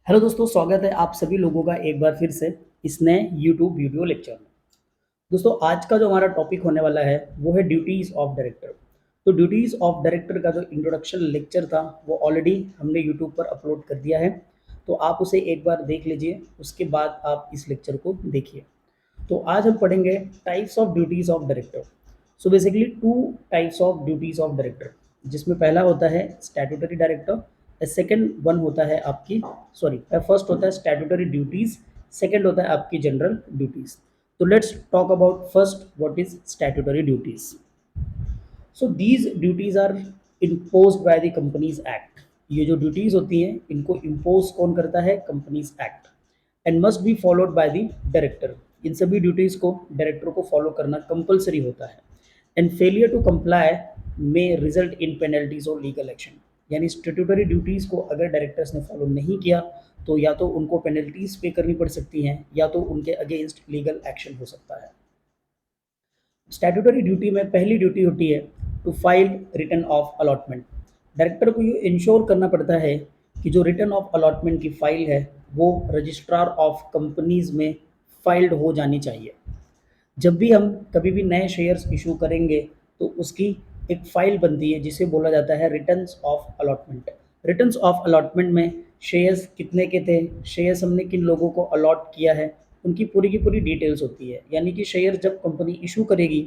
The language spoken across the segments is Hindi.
हेलो दोस्तों, स्वागत है आप सभी लोगों का एक बार फिर से इस नए यूट्यूब वीडियो लेक्चर में। दोस्तों, आज का जो हमारा टॉपिक होने वाला है वो है ड्यूटीज़ ऑफ डायरेक्टर। तो ड्यूटीज़ ऑफ डायरेक्टर का जो इंट्रोडक्शन लेक्चर था वो ऑलरेडी हमने यूट्यूब पर अपलोड कर दिया है। तो आप उसे एक बार देख लीजिए, उसके बाद आप इस लेक्चर को देखिए। तो आज हम पढ़ेंगे types of duties of director. So basically two types of duties of director, जिसमें पहला होता है स्टैट्यूटरी डायरेक्टर, सेकंड वन होता है आपकी सॉरी फर्स्ट होता है स्टैट्यूटरी ड्यूटीज़, सेकंड होता है आपकी जनरल ड्यूटीज़। तो let's talk about first what is statutory duties. So these duties are imposed by the companies act. ये जो ड्यूटीज़ होती हैं इनको इम्पोज कौन करता है? Companies act. And must be followed by the director. इन सभी ड्यूटीज़ को डायरेक्टर को फॉलो करना कंपलसरी होता है। एंड फेलियर टू कंप्लाई में रिजल्ट इन पेनल्टीज और लीगल एक्शन। यानी स्टैट्यूटरी ड्यूटीज़ को अगर डायरेक्टर्स ने फॉलो नहीं किया तो या तो उनको पेनल्टीज पे करनी पड़ सकती हैं या तो उनके अगेंस्ट लीगल एक्शन हो सकता है। स्टैट्यूटरी ड्यूटी में पहली ड्यूटी होती है to file return of allotment. Director को ये इंश्योर करना पड़ता है कि जो रिटर्न ऑफ अलॉटमेंट की फाइल है वो रजिस्ट्रार ऑफ कंपनीज में फाइल्ड हो जानी चाहिए। जब भी हम कभी भी नए शेयर्स इशू करेंगे तो उसकी एक फाइल बनती है जिसे बोला जाता है returns of allotment. Returns of allotment में शेयर्स कितने के थे, शेयर्स हमने किन लोगों को अलॉट किया है, उनकी पूरी की पूरी डिटेल्स होती है। यानी कि शेयर जब कंपनी इशू करेगी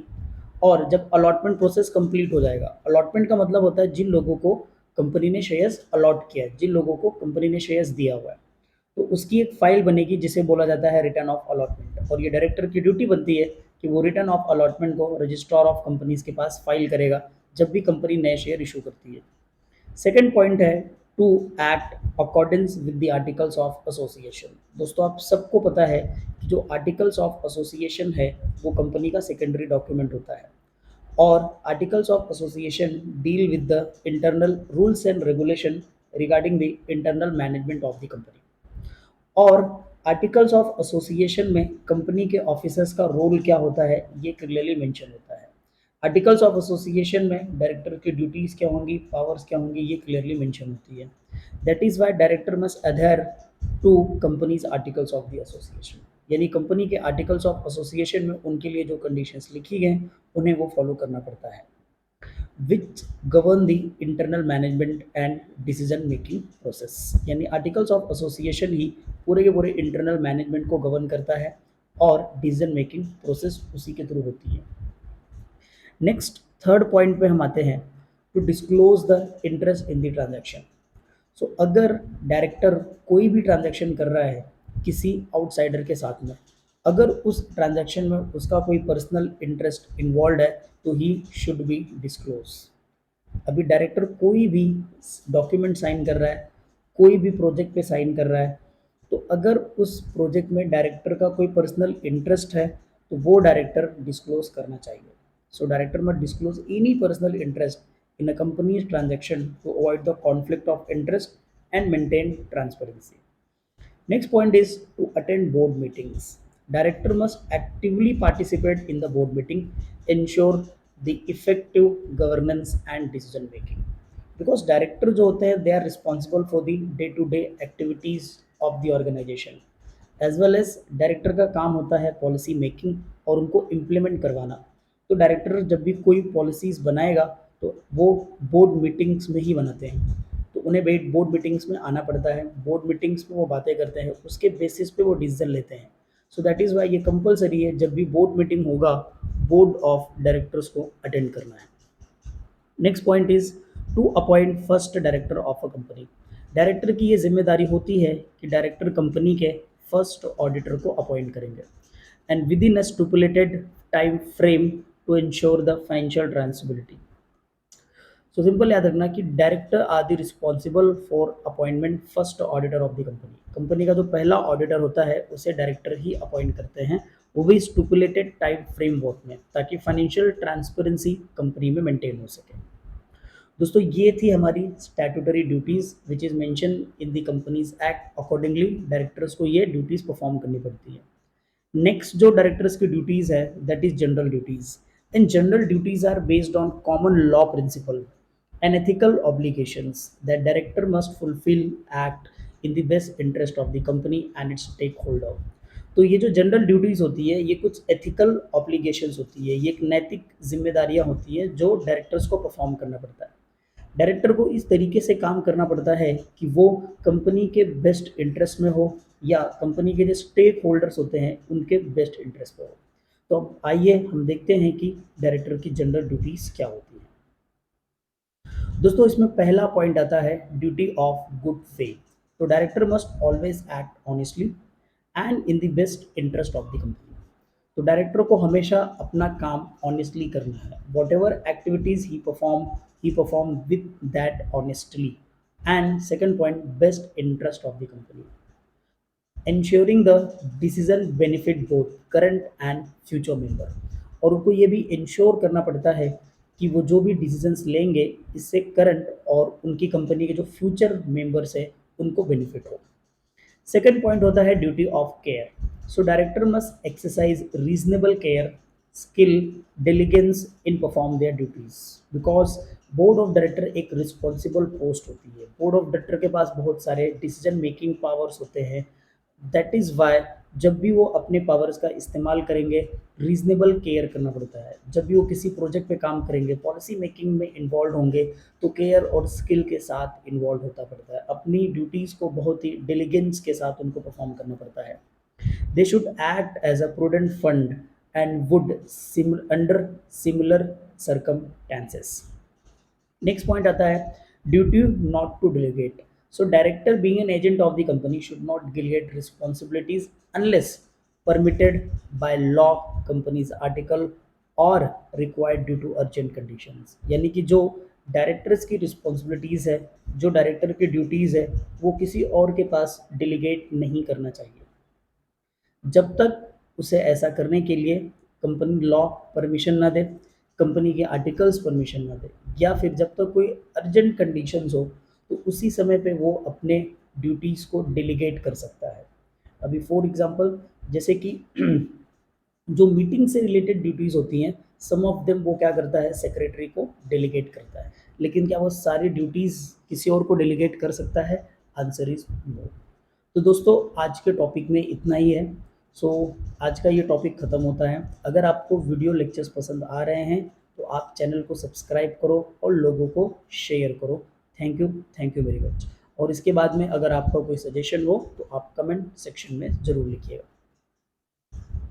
और जब अलॉटमेंट प्रोसेस कंप्लीट हो जाएगा, अलॉटमेंट का मतलब होता है जिन लोगों को कंपनी ने शेयर्स अलॉट किया है, जिन लोगों को कंपनी ने शेयर्स दिया हुआ है, तो उसकी एक फाइल बनेगी जिसे बोला जाता है रिटर्न ऑफ अलॉटमेंट। और ये डायरेक्टर की ड्यूटी बनती है कि वो रिटर्न ऑफ अलॉटमेंट को रजिस्ट्रार ऑफ कंपनीज के पास फाइल करेगा जब भी कंपनी नए शेयर इशू करती है। सेकेंड पॉइंट है to act accordance with the articles of association. दोस्तों, आप सबको पता है कि जो आर्टिकल्स ऑफ एसोसिएशन है वो कंपनी का सेकेंडरी डॉक्यूमेंट होता है। और articles of association deal with the internal rules and regulation regarding the internal management of the company. और आर्टिकल्स ऑफ एसोसिएशन में कंपनी के ऑफिसर्स का रोल क्या होता है ये क्लियरली मेंशन होता है। आर्टिकल्स ऑफ एसोसिएशन में डायरेक्टर की ड्यूटीज़ क्या होंगी, पावर्स क्या होंगी, ये क्लियरली मेंशन होती है। That is why director must adhere to companies articles of the association. यानी कंपनी के आर्टिकल्स ऑफ एसोसिएशन में उनके लिए जो कंडीशंस लिखी गए उन्हें वो फॉलो करना पड़ता है, which govern the internal management and decision making process। यानी आर्टिकल्स ऑफ एसोसिएशन ही पूरे के पूरे इंटरनल मैनेजमेंट को गवर्न करता है और डिसीजन मेकिंग प्रोसेस उसी के थ्रू होती है। नेक्स्ट थर्ड पॉइंट पे हम आते हैं to disclose the interest in the transaction. So अगर डायरेक्टर कोई भी ट्रांजैक्शन कर रहा है किसी आउटसाइडर के साथ में, अगर उस ट्रांजैक्शन में उसका कोई पर्सनल इंटरेस्ट इन्वॉल्व है तो ही शुड बी डिस्क्लोज। अभी डायरेक्टर कोई भी डॉक्यूमेंट साइन कर रहा है, कोई भी प्रोजेक्ट पे साइन कर रहा है, तो अगर उस प्रोजेक्ट में डायरेक्टर का कोई पर्सनल इंटरेस्ट है तो वो डायरेक्टर डिस्क्लोज करना चाहिए। So director must disclose any personal interest in a companies transaction to avoid the conflict of interest and maintain transparency. Next point is to attend board meetings. Director must actively participate in the board meeting, ensure the effective governance and decision making. Because director जो होते हैं they are responsible for the day to day activities of the organization, as well as director का काम होता है पॉलिसी मेकिंग और उनको इम्प्लीमेंट करवाना। तो डायरेक्टर जब भी कोई पॉलिसीज बनाएगा तो वो बोर्ड मीटिंग्स में ही बनाते हैं, तो उन्हें बोर्ड मीटिंग्स में आना पड़ता है, बोर्ड मीटिंग्स में वो बातें करते हैं, उसके बेसिस पे वो डिसीजन लेते हैं। सो दैट इज़ वाई ये कंपलसरी है, जब भी बोर्ड मीटिंग होगा बोर्ड ऑफ डायरेक्टर्स को अटेंड करना है। Next point is to appoint first director of a company. Director की ये जिम्मेदारी होती है कि डायरेक्टर कंपनी के फर्स्ट ऑडिटर को अपॉइंट करेंगे and within a stipulated time frame to ensure the financial transparency. So simple याद रखना कि director are the responsible for appointment first auditor of the company. Company का जो पहला ऑडिटर होता है उसे डायरेक्टर ही अपॉइंट करते हैं, वो भी स्टुपुलेटेड टाइम फ्रेमवर्क में, ताकि फाइनेंशियल ट्रांसपेरेंसी कंपनी में मेंटेन हो सके। दोस्तों, ये थी हमारी statutory duties which is mention in the companies act. Accordingly directors को ये ड्यूटीज़ परफॉर्म करनी पड़ती है। नेक्स्ट जो डायरेक्टर्स की ड्यूटीज़ है that is general duties. And general duties are based on common law principle and ethical obligations that director must fulfill act in the best interest of the company and its stakeholder. तो ये जो जनरल ड्यूटीज़ होती है, ये कुछ एथिकल ऑब्लिगेशंस होती है, ये एक नैतिक जिम्मेदारियां होती है जो डायरेक्टर्स को परफॉर्म करना पड़ता है। डायरेक्टर को इस तरीके से काम करना पड़ता है कि वो कंपनी के बेस्ट इंटरेस्ट में हो या कंपनी के जो स्टेक होल्डर्स होते हैं उनके बेस्ट इंटरेस्ट पे हो। तो अब आइए हम देखते हैं कि डायरेक्टर की जनरल ड्यूटीज़ क्या होती हैं। दोस्तों इसमें पहला पॉइंट आता है ड्यूटी ऑफ गुड फेथ। तो director must always act honestly and in the best interest of the company. तो डायरेक्टर को हमेशा अपना काम ऑनेस्टली करना है। What ever activities he perform with that honestly. And second point, best interest of the company, ensuring the decision benefit both current and future member। और उनको ये भी इंश्योर करना पड़ता है कि वो जो भी डिसीजंस लेंगे इससे करंट और उनकी कंपनी के जो फ्यूचर मेंबर्स हैं उनको बेनिफिट हो। सेकंड पॉइंट होता है duty of care. So director must exercise reasonable care, skill, diligence in perform their duties. Because board of director एक रिस्पॉन्सिबल पोस्ट होती है। बोर्ड ऑफ डायरेक्टर के पास बहुत सारे डिसीजन मेकिंग पावर्स होते हैं। दैट इज़ वाई जब भी वो अपने पावर्स का इस्तेमाल करेंगे रीजनेबल केयर करना पड़ता है। जब भी वो किसी प्रोजेक्ट पे काम करेंगे, पॉलिसी मेकिंग में इन्वॉल्व होंगे, तो केयर और स्किल के साथ इन्वॉल्व होता पड़ता है। अपनी ड्यूटीज़ को बहुत ही डिलीजेंस के साथ उनको परफॉर्म करना पड़ता है। They should act as a prudent fund and would under similar circumstances. Next point आता है duty not to delegate. So director being an agent of the company should not delegate responsibilities unless permitted by law, companies article और required due to urgent conditions. यानी कि जो डायरेक्टर्स की रिस्पॉन्सिबिलिटीज़ है, जो डायरेक्टर की ड्यूटीज़ है, वो किसी और के पास डेलीगेट नहीं करना चाहिए जब तक उसे ऐसा करने के लिए कंपनी लॉ परमिशन ना दे, कंपनी के आर्टिकल्स परमिशन ना दे, या फिर जब तक कोई अर्जेंट कंडीशंस हो तो उसी समय पे वो अपने ड्यूटीज़ को डेलीगेट कर सकता है। अभी फॉर एग्जांपल जैसे कि जो मीटिंग से रिलेटेड ड्यूटीज़ होती हैं, सम ऑफ देम वो क्या करता है, सेक्रेटरी को डेलीगेट करता है। लेकिन क्या वो सारी ड्यूटीज़ किसी और को डेलीगेट कर सकता है? Answer is no. तो दोस्तों आज के टॉपिक में इतना ही है। सो आज का ये टॉपिक ख़त्म होता है। अगर आपको वीडियो लेक्चर्स पसंद आ रहे हैं तो आप चैनल को सब्सक्राइब करो और लोगों को शेयर करो। Thank you very much. और इसके बाद में अगर आपका कोई सजेशन हो तो आप कमेंट सेक्शन में ज़रूर लिखिएगा।